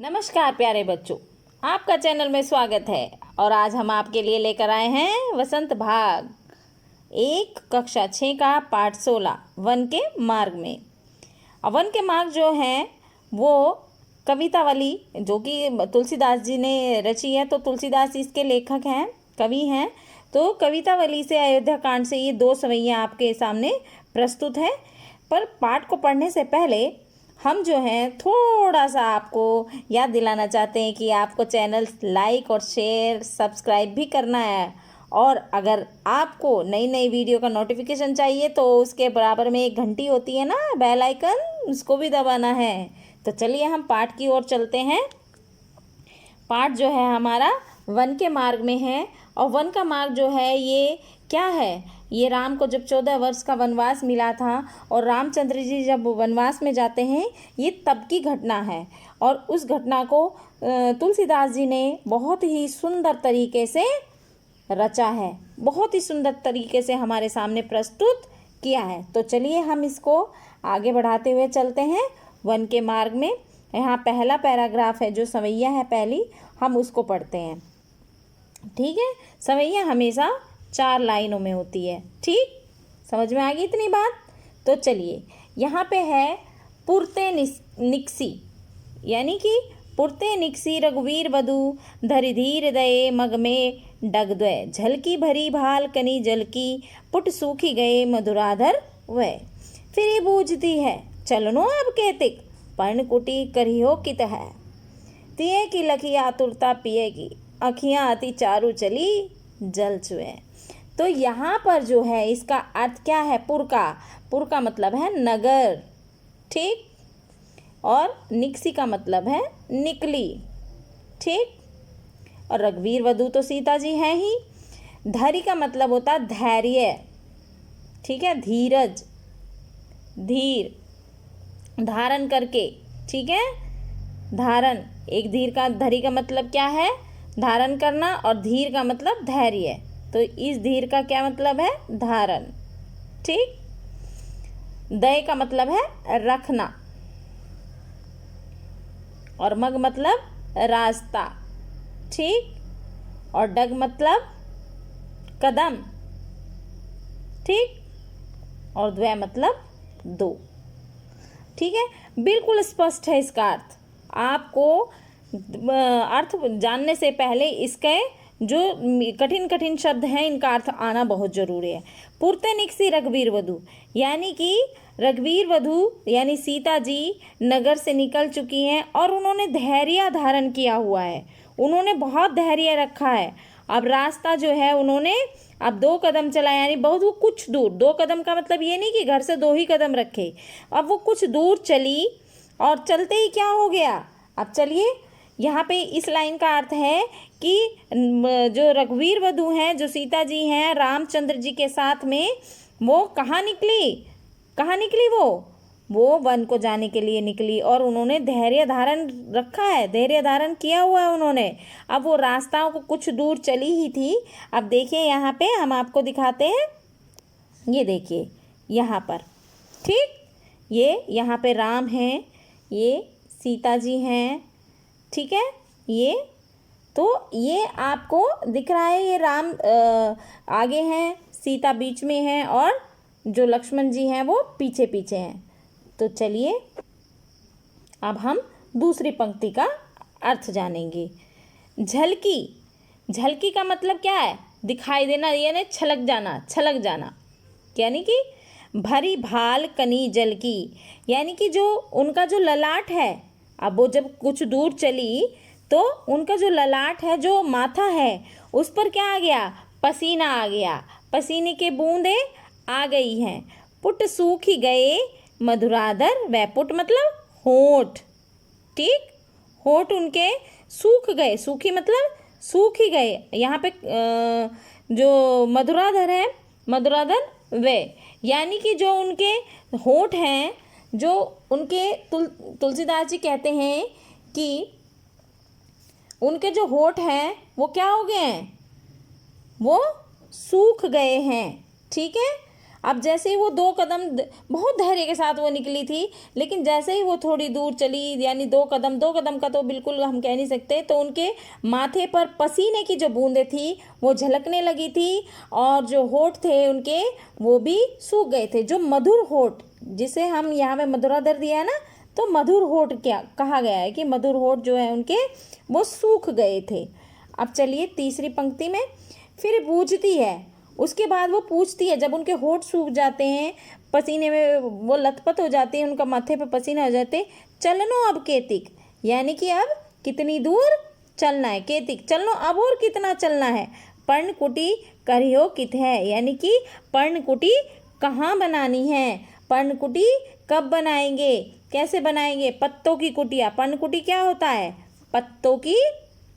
नमस्कार प्यारे बच्चों, आपका चैनल में स्वागत है। और आज हम आपके लिए लेकर आए हैं वसंत भाग 1 कक्षा 6 का पाठ 16 वन के मार्ग में। वन के मार्ग जो है वो कवितावली जो कि तुलसीदास जी ने रची है। तो तुलसीदास इसके लेखक हैं, कवि हैं। तो कवितावली से अयोध्या कांड से ये 2 सवैयाँ आपके सामने प्रस्तुत है। पर पाठ को पढ़ने से पहले हम जो हैं थोड़ा सा आपको याद दिलाना चाहते हैं कि आपको चैनल लाइक और शेयर सब्सक्राइब भी करना है। और अगर आपको नई नई वीडियो का नोटिफिकेशन चाहिए तो उसके बराबर में एक घंटी होती है ना, बेल आइकन, उसको भी दबाना है। तो चलिए हम पाठ की ओर चलते हैं। पाठ जो है हमारा वन के मार्ग में है। और वन का मार्ग जो है ये क्या है? ये राम को जब 14 वर्ष का वनवास मिला था और रामचंद्र जी जब वनवास में जाते हैं, ये तब की घटना है। और उस घटना को तुलसीदास जी ने बहुत ही सुंदर तरीके से रचा है, बहुत ही सुंदर तरीके से हमारे सामने प्रस्तुत किया है। तो चलिए हम इसको आगे बढ़ाते हुए चलते हैं वन के मार्ग में। यहाँ पहला पैराग्राफ है, जो सवैया है पहली, हम उसको पढ़ते हैं। ठीक है, सवैया हमेशा 4 लाइनों में होती है। ठीक, समझ में आ गई इतनी बात? तो चलिए यहाँ पे है पुरते निक्सी, यानी कि पुरते निक्सी रघुवीर बधु धरि धीर दये मग में डगद्वय झलकी भरी भाल कनी जलकी पुट सूखी गए मधुराधर वह। फिर ये बूझती है चलनो अब कहतिक पर्णकुटी करियो कित है तिये की लखी आतुरता पिए की अखियाँ अति चारू चली जल चुए। तो यहाँ पर जो है इसका अर्थ क्या है? पुर का मतलब है नगर, ठीक। और निक्सी का मतलब है निकली, ठीक। और रघुवीर वधु तो सीता जी हैं ही। धरी का मतलब होता है धैर्य, ठीक है, धीरज, धीर, धारण करके, ठीक है, धारण। एक धीर का धरी का मतलब क्या है? धारण करना। और धीर का मतलब धैर्य। तो इस धीर का क्या मतलब है? धारण, ठीक। दय का मतलब है रखना। और मग मतलब रास्ता, ठीक। और डग मतलब कदम, ठीक। और द्वय मतलब 2, ठीक है। बिल्कुल स्पष्ट है इसका अर्थ। आपको अर्थ जानने से पहले इसके जो कठिन कठिन शब्द हैं इनका अर्थ आना बहुत ज़रूरी है। पुरते निक्सी रघुवीर वधु, यानी कि रघुवीर वधु यानी सीता जी नगर से निकल चुकी हैं और उन्होंने धैर्य धारण किया हुआ है, उन्होंने बहुत धैर्य रखा है। अब रास्ता जो है उन्होंने अब 2 कदम चला, यानी बहुत वो कुछ दूर, 2 कदम का मतलब ये नहीं कि घर से 2 ही कदम रखे। अब वो कुछ दूर चली और चलते ही क्या हो गया? अब चलिए यहाँ पे इस लाइन का अर्थ है कि जो रघुवीर वधु हैं, जो सीता जी हैं रामचंद्र जी के साथ में, वो कहाँ निकली वो वन को जाने के लिए निकली। और उन्होंने धैर्य धारण रखा है, धैर्य धारण किया हुआ है उन्होंने। अब वो रास्ताओं को कुछ दूर चली ही थी। अब देखिए यहाँ पे हम आपको दिखाते हैं, ये देखिए यहाँ पर, ठीक। ये यहाँ पे राम हैं, ये सीता जी हैं, ठीक है। ये तो ये आपको दिख रहा है, ये राम आगे हैं, सीता बीच में है और जो लक्ष्मण जी हैं वो पीछे पीछे हैं। तो चलिए अब हम दूसरी पंक्ति का अर्थ जानेंगे। झलकी का मतलब क्या है? दिखाई देना, यानी छलक जाना, यानी कि भरी भाल कनी जलकी, यानी कि जो उनका जो ललाट है, अब वो जब कुछ दूर चली तो उनका जो ललाट है, जो माथा है, उस पर क्या आ गया? पसीना आ गया, पसीने के बूंदे आ गई हैं। पुट सूखी गए मधुराधर, वह पुट मतलब होठ, ठीक। होठ उनके सूख गए, सूखी मतलब सूख ही गए। यहाँ पे जो मधुराधर है, मधुराधर वे, यानी कि जो उनके होठ हैं, जो उनके तुलसीदास जी कहते हैं कि उनके जो होठ हैं वो क्या हो गए हैं? वो सूख गए हैं, ठीक है। अब जैसे ही वो 2 कदम बहुत धैर्य के साथ वो निकली थी, लेकिन जैसे ही वो थोड़ी दूर चली, यानी 2 कदम का तो बिल्कुल हम कह नहीं सकते, तो उनके माथे पर पसीने की जो बूंदें थी वो झलकने लगी थी, और जो होठ थे उनके वो भी सूख गए थे। जो मधुर होठ, जिसे हम यहाँ पे मधुराधर दिया है ना, तो मधुर होठ क्या कहा गया है कि मधुर होठ जो है उनके वो सूख गए थे। अब चलिए तीसरी पंक्ति में, फिर बूझती है, उसके बाद वो पूछती है, जब उनके होठ सूख जाते हैं, पसीने में वो लथपथ हो जाती है, उनका माथे पे पसीना हो जाते, चलनो अब केतिक, यानी कि अब कितनी दूर चलना है। केतिक चलनो, अब और कितना चलना है। पर्णकुटी करियो कित है, यानी कि पर्णकुटी कहाँ बनानी है, पर्णकुटी कब बनाएंगे, कैसे बनाएंगे। पत्तों की कुटिया, पर्णकुटी क्या होता है, पत्तों की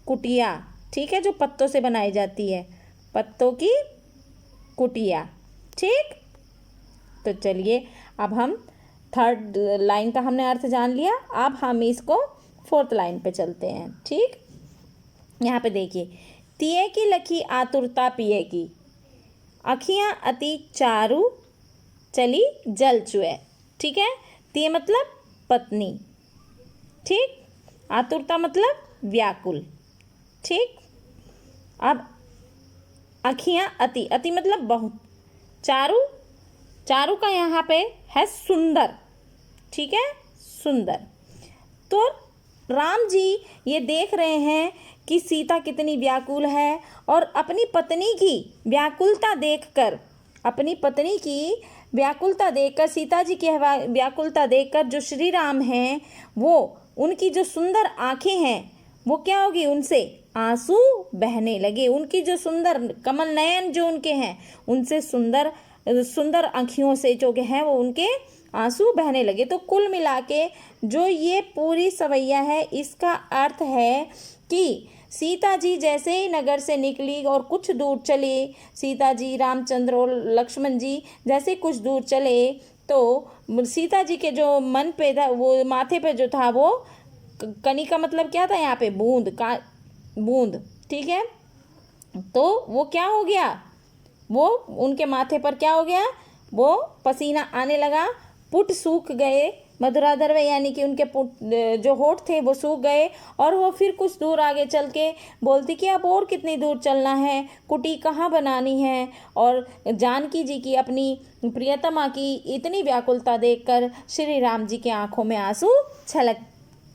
कुटिया, ठीक है, जो पत्तों से बनाई जाती है, पत्तों की कुटिया, ठीक। तो चलिए अब हम थर्ड लाइन का हमने अर्थ जान लिया, अब हम इसको फोर्थ लाइन पे चलते हैं, ठीक। यहाँ पे देखिए, तिये की लखी आतुरता पिए की, अखियाँ अति चारू चली जल चुए, ठीक है। तिये मतलब पत्नी, ठीक। आतुरता मतलब व्याकुल, ठीक। अब अखियाँ अति, अति मतलब बहुत, चारू, चारू का यहाँ पे है सुंदर, ठीक है, सुंदर। तो राम जी ये देख रहे हैं कि सीता कितनी व्याकुल है, और अपनी पत्नी की व्याकुलता देखकर, अपनी पत्नी की व्याकुलता देखकर, सीता जी की व्याकुलता देखकर जो श्री राम हैं, वो उनकी जो सुंदर आँखें हैं वो क्या होगी, उनसे आंसू बहने लगे। उनकी जो सुंदर कमल नयन जो उनके हैं, उनसे सुंदर सुंदर आँखियों से जो हैं वो उनके आंसू बहने लगे। तो कुल मिला के जो ये पूरी सवैया है, इसका अर्थ है कि सीता जी जैसे ही नगर से निकली और कुछ दूर चले, सीता जी, रामचंद्र और लक्ष्मण जी जैसे कुछ दूर चले, तो सीता जी के जो मन पे था, वो माथे पे जो था, वो कनी का मतलब क्या था यहाँ पे, बूंद का, बूंद, ठीक है। तो वो क्या हो गया, वो उनके माथे पर क्या हो गया, वो पसीना आने लगा, पुट सूख गए, मधुराधर वे, यानी कि उनके पुट जो होठ थे वो सूख गए। और वो फिर कुछ दूर आगे चल के बोलती कि अब और कितनी दूर चलना है, कुटी कहाँ बनानी है। और जानकी जी की, अपनी प्रियतमा की इतनी व्याकुलता देखकर श्री राम जी के आंखों में आंसू छलक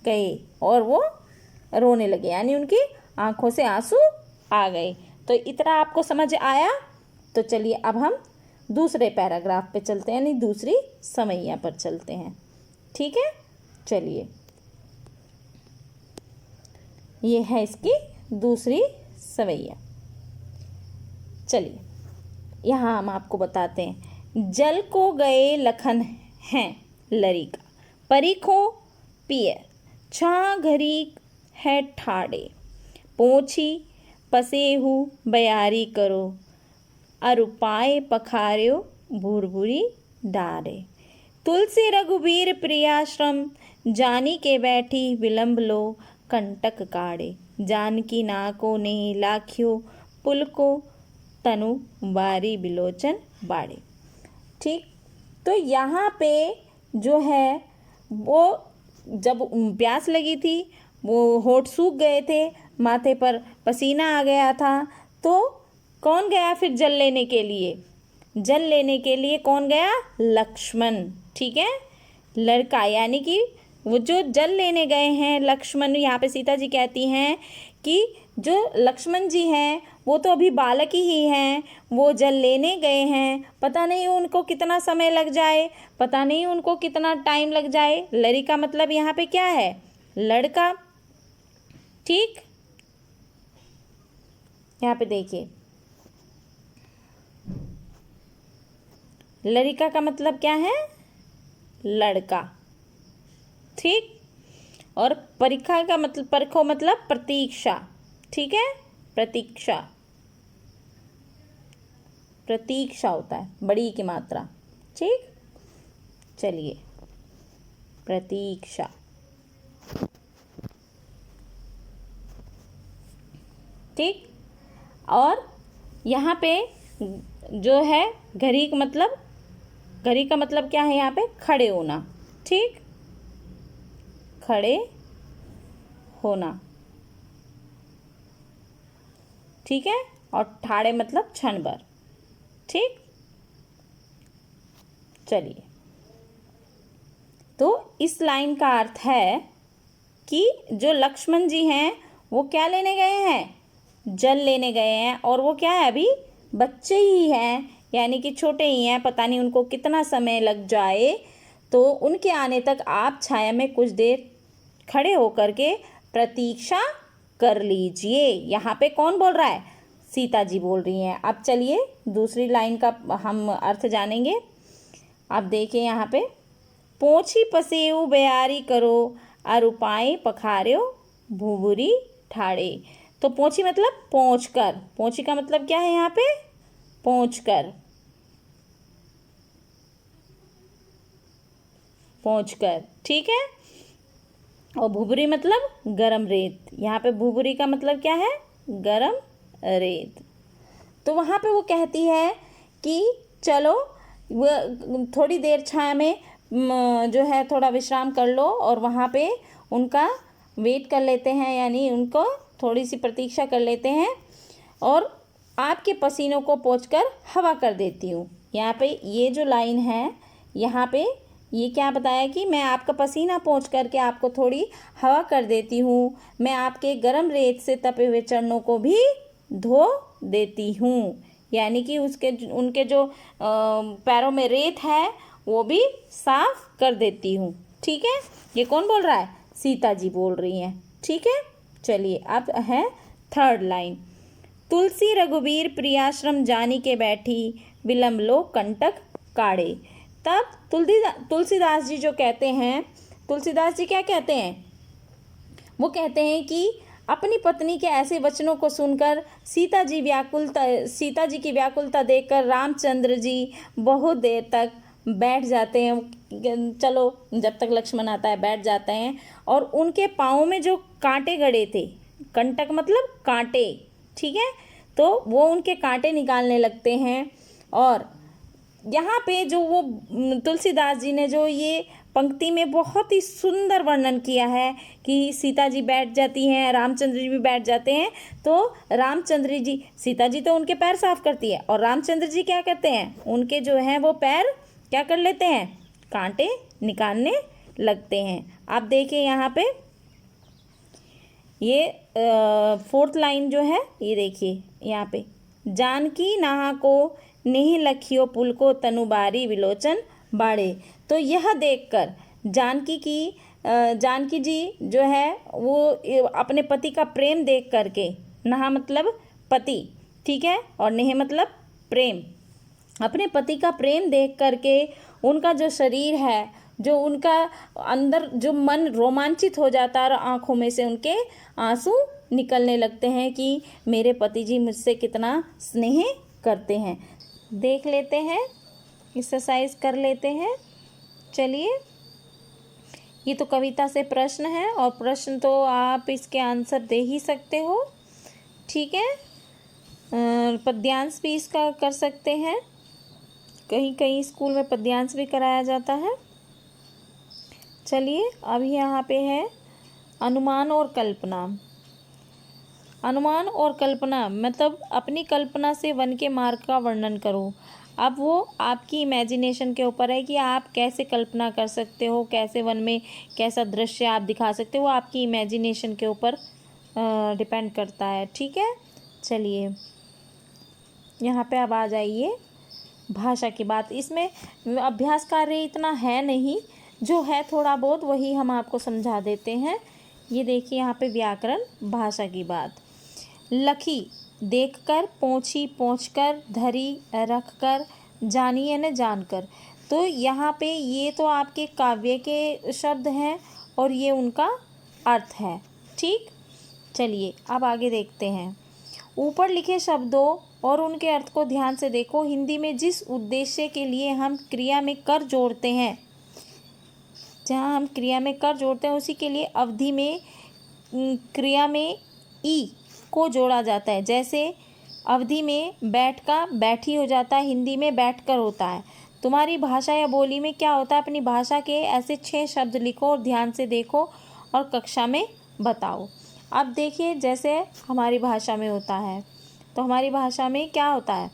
गए और वो रोने लगे, यानी उनकी आंखों से आंसू आ गए। तो इतना आपको समझ आया। तो चलिए अब हम दूसरे पैराग्राफ पे चलते हैं, यानी दूसरी समैया पर चलते हैं, ठीक है। चलिए, ये है इसकी दूसरी सवैया। चलिए यहाँ हम आपको बताते हैं। जल को गए लखन हैं लरिका, परीखो पियर, छा घरी है ठाड़े, पोछी पसेहु बयारी करो, अरुपाए पखार्यो भूरभूरी डारे, तुलसी रघुबीर प्रियाश्रम, जानी के बैठी विलंब लो कंटक काढ़े, जानकी नाको ने लाख्यो पुलको तनु बारी बिलोचन बाड़े, ठीक। तो यहाँ पे जो है, वो जब प्यास लगी थी, वो होठ सूख गए थे, माथे पर पसीना आ गया था, तो कौन गया फिर जल लेने के लिए, जल लेने के लिए कौन गया, लक्ष्मण, ठीक है, लड़का, यानी कि वो जो जल लेने गए हैं लक्ष्मण। यहाँ पे सीता जी कहती हैं कि जो लक्ष्मण जी हैं वो तो अभी बालक ही हैं, वो जल लेने गए हैं, पता नहीं उनको कितना समय लग जाए, पता नहीं उनको कितना टाइम लग जाए। लड़का मतलब यहाँ पे क्या है, लड़का, ठीक। यहाँ पे देखिए, लड़का का मतलब क्या है, लड़का, ठीक। और परीक्षा का मतलब, परखो मतलब प्रतीक्षा, ठीक है, प्रतीक्षा, प्रतीक्षा होता है बड़ी की मात्रा, ठीक। चलिए, प्रतीक्षा, ठीक। और यहाँ पे जो है घड़ी मतलब घड़ी का मतलब क्या है यहाँ पे? खड़े होना। ठीक, खड़े होना। ठीक है, और ठाड़े मतलब क्षण भर। ठीक, चलिए, तो इस लाइन का अर्थ है कि जो लक्ष्मण जी हैं वो क्या लेने गए हैं? जल लेने गए हैं, और वो क्या है, अभी बच्चे ही हैं, यानी कि छोटे ही हैं, पता नहीं उनको कितना समय लग जाए। तो उनके आने तक आप छाया में कुछ देर खड़े होकर के प्रतीक्षा कर लीजिए। यहाँ पे कौन बोल रहा है? सीता जी बोल रही हैं। अब चलिए दूसरी लाइन का हम अर्थ जानेंगे। आप देखिए यहाँ पे, पोछी पसेऊ बयारी करो, अरुपाई पखार्यो भूबुरी ठाड़े। तो पोछी मतलब पहुँच कर। पोछी का मतलब क्या है यहाँ पे? पहुँच कर, पहुँच कर। ठीक है, और भूबुरी मतलब गरम रेत। यहाँ पे भूबुरी का मतलब क्या है? गरम रेत। तो वहाँ पे वो कहती है कि चलो वो थोड़ी देर छाया में जो है थोड़ा विश्राम कर लो, और वहाँ पे उनका वेट कर लेते हैं, यानी उनको थोड़ी सी प्रतीक्षा कर लेते हैं, और आपके पसीनों को पोंछकर हवा कर देती हूँ। यहाँ पे ये जो लाइन है, यहाँ पे ये क्या बताया कि मैं आपका पसीना पोंछ करके आपको थोड़ी हवा कर देती हूँ, मैं आपके गरम रेत से तपे हुए चरणों को भी धो देती हूँ, यानी कि उनके जो पैरों में रेत है वो भी साफ कर देती हूँ। ठीक है, ये कौन बोल रहा है? सीता जी बोल रही हैं। ठीक है, चलिए अब है थर्ड लाइन। तुलसी रघुबीर प्रियाश्रम जानी के बैठी, विलम्ब लो कंटक काढ़े। तब तुलसीदास जी जो कहते हैं, तुलसीदास जी क्या कहते हैं? वो कहते हैं कि अपनी पत्नी के ऐसे वचनों को सुनकर सीता जी की व्याकुलता देखकर रामचंद्र जी बहुत देर तक बैठ जाते हैं। चलो, जब तक लक्ष्मण आता है बैठ जाते हैं, और उनके पाँव में जो कांटे गड़े थे, कंटक मतलब कांटे, ठीक है, तो वो उनके कांटे निकालने लगते हैं। और यहाँ पे जो वो तुलसीदास जी ने जो ये पंक्ति में बहुत ही सुंदर वर्णन किया है कि सीता जी बैठ जाती हैं, रामचंद्र जी भी बैठ जाते हैं, तो रामचंद्र जी, सीता जी तो उनके पैर साफ करती है, और रामचंद्र जी क्या करते हैं? उनके जो हैं वो पैर क्या कर लेते हैं? कांटे निकालने लगते हैं। आप देखिए यहाँ पे ये फोर्थ लाइन जो है, ये देखिए यहाँ पे, जानकी नहा को नेह लखियो पुल को तनुबारी विलोचन बाड़े। तो यह देखकर जानकी जी जो है वो अपने पति का प्रेम देख करके, नहा मतलब पति, ठीक है, और नेह मतलब प्रेम, अपने पति का प्रेम देख करके उनका जो शरीर है, जो उनका अंदर जो मन रोमांचित हो जाता है, और आँखों में से उनके आंसू निकलने लगते हैं कि मेरे पति जी मुझसे कितना स्नेह करते हैं। देख लेते हैं, एक्सरसाइज कर लेते हैं। चलिए, ये तो कविता से प्रश्न है, और प्रश्न तो आप इसके आंसर दे ही सकते हो। ठीक है, पद्यांश भी इसका कर सकते हैं, कहीं कहीं स्कूल में पद्यांश भी कराया जाता है। चलिए, अभी यहाँ पे है अनुमान और कल्पना। अनुमान और कल्पना मतलब अपनी कल्पना से वन के मार्ग का वर्णन करो। अब वो आपकी इमेजिनेशन के ऊपर है कि आप कैसे कल्पना कर सकते हो, कैसे वन में कैसा दृश्य आप दिखा सकते हो, वो आपकी इमेजिनेशन के ऊपर डिपेंड करता है। ठीक है, चलिए यहाँ पे अब आ जाइए भाषा की बात। इसमें अभ्यास कार्य इतना है नहीं, जो है थोड़ा बहुत वही हम आपको समझा देते हैं। ये देखिए यहाँ पे व्याकरण भाषा की बात। लखी देखकर, पोंछी पोंछकर, धरी रखकर, जानी यानी जानकर। तो यहाँ पे ये तो आपके काव्य के शब्द हैं और ये उनका अर्थ है। ठीक, चलिए अब आगे देखते हैं। ऊपर लिखे शब्दों और उनके अर्थ को ध्यान से देखो। हिंदी में जिस उद्देश्य के लिए हम क्रिया में कर जोड़ते हैं, जहाँ हम क्रिया में कर जोड़ते हैं उसी के लिए अवधि में क्रिया में ई को जोड़ा जाता है। जैसे अवधि में बैठ का बैठी हो जाता है, हिंदी में बैठ कर होता है। तुम्हारी भाषा या बोली में क्या होता है, अपनी भाषा के ऐसे 6 शब्द लिखो और ध्यान से देखो और कक्षा में बताओ। अब देखिए जैसे हमारी भाषा में होता है, तो हमारी भाषा में क्या होता है,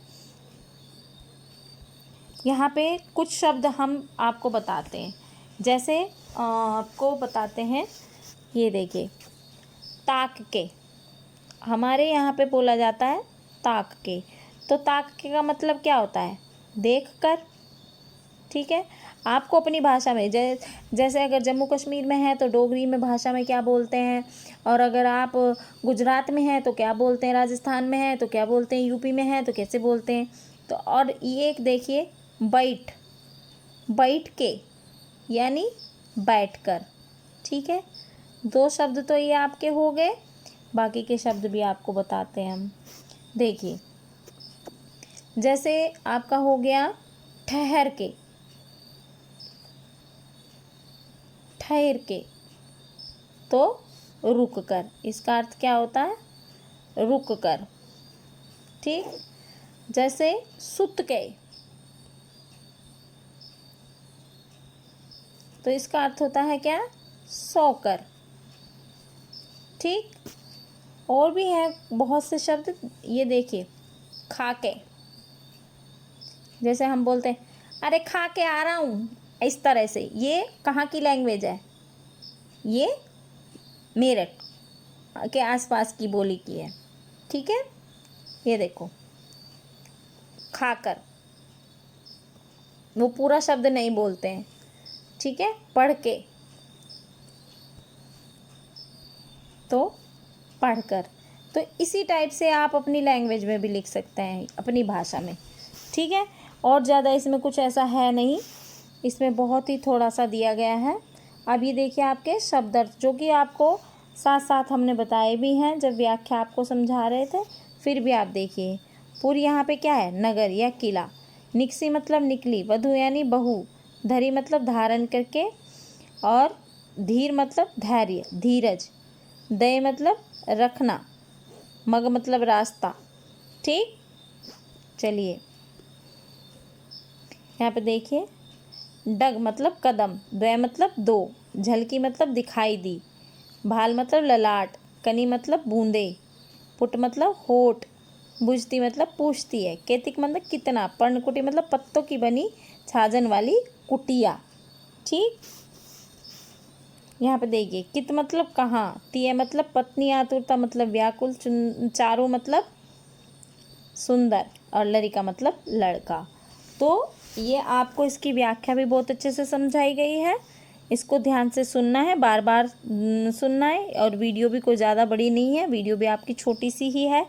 यहाँ पे कुछ शब्द हम आपको बताते हैं। जैसे आपको बताते हैं, ये देखिए ताक के, हमारे यहाँ पे बोला जाता है ताक के। तो ताक के का मतलब क्या होता है, देख कर। ठीक है, आपको अपनी भाषा में जैसे अगर जम्मू कश्मीर में है तो डोगरी में भाषा में क्या बोलते हैं, और अगर आप गुजरात में हैं तो क्या बोलते हैं, राजस्थान में है तो क्या बोलते हैं, यूपी में है तो कैसे बोलते हैं। तो और ये एक देखिए बैठ, बैठ के यानी बैठ कर। ठीक है, 2 शब्द तो ये आपके हो गए, बाकी के शब्द भी आपको बताते हैं हम। देखिए जैसे आपका हो गया ठहर के, ठहर के तो रुक कर, इसका अर्थ क्या होता है, रुक कर। ठीक, जैसे सुत के, तो इसका अर्थ होता है क्या, सोकर। ठीक, और भी हैं बहुत से शब्द, ये देखिए खाके, जैसे हम बोलते हैं अरे खा के आ रहा हूँ, इस तरह से। ये कहाँ की लैंग्वेज है, ये मेरठ के आसपास की बोली की है। ठीक है, ये देखो खाकर, वो पूरा शब्द नहीं बोलते हैं। ठीक है, पढ़ के तो पढ़कर। तो इसी टाइप से आप अपनी लैंग्वेज में भी लिख सकते हैं, अपनी भाषा में। ठीक है, और ज़्यादा इसमें कुछ ऐसा है नहीं, इसमें बहुत ही थोड़ा सा दिया गया है। अब ये देखिए आपके शब्द अर्थ, जो कि आपको साथ साथ हमने बताए भी हैं जब व्याख्या आपको समझा रहे थे, फिर भी आप देखिए। पूरी यहाँ पे क्या है, नगर या किला। निकसी मतलब निकली, वधु यानी बहू, धरी मतलब धारण करके, और धीर मतलब धैर्य, धीरज, दय मतलब रखना, मग मतलब रास्ता। ठीक, चलिए यहाँ पे देखिए डग मतलब कदम, द्वय मतलब 2, झलकी मतलब दिखाई दी, भाल मतलब ललाट, कनी मतलब बूंदे, पुट मतलब होठ, बुझती मतलब पूछती है, केतिक मतलब कितना, पर्णकुटी मतलब पत्तों की बनी छाजन वाली कुटिया। ठीक, यहाँ पे देखिए कित मतलब कहाँ, तिय मतलब पत्नी, आतुरता मतलब व्याकुल, चारू मतलब सुंदर, और लड़का मतलब लड़का। तो ये आपको इसकी व्याख्या भी बहुत अच्छे से समझाई गई है, इसको ध्यान से सुनना है, बार बार सुनना है। और वीडियो भी कोई ज़्यादा बड़ी नहीं है, वीडियो भी आपकी छोटी सी ही है।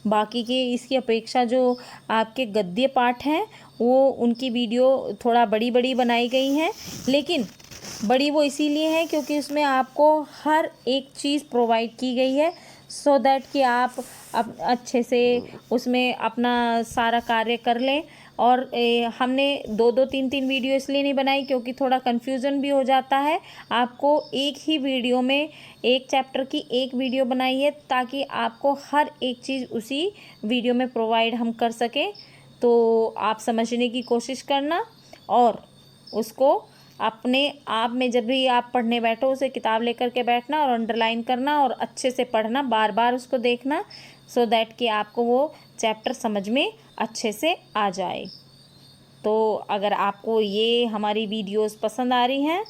बाकी के इसकी अपेक्षा जो आपके गद्य पाठ हैं वो उनकी वीडियो थोड़ा बड़ी बड़ी बनाई गई हैं, लेकिन बड़ी वो इसीलिए है क्योंकि उसमें आपको हर एक चीज़ प्रोवाइड की गई है, सो दैट कि आप अच्छे से उसमें अपना सारा कार्य कर लें। और हमने 2-2 3-3 वीडियो इसलिए नहीं बनाई क्योंकि थोड़ा कन्फ्यूज़न भी हो जाता है। आपको एक ही वीडियो में एक चैप्टर की एक वीडियो बनाई है ताकि आपको हर एक चीज़ उसी वीडियो में प्रोवाइड हम कर सकें। तो आप समझने की कोशिश करना और उसको अपने आप में जब भी आप पढ़ने बैठो उसे किताब लेकर के बैठना और अंडरलाइन करना और अच्छे से पढ़ना, बार बार उसको देखना, सो दैट कि आपको वो चैप्टर समझ में अच्छे से आ जाए। तो अगर आपको ये हमारी वीडियोस पसंद आ रही हैं,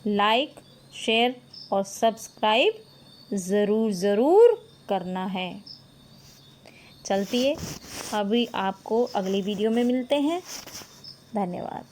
लाइक, शेयर और सब्सक्राइब ज़रूर करना है। चलती है, अभी आपको अगली वीडियो में मिलते हैं। धन्यवाद।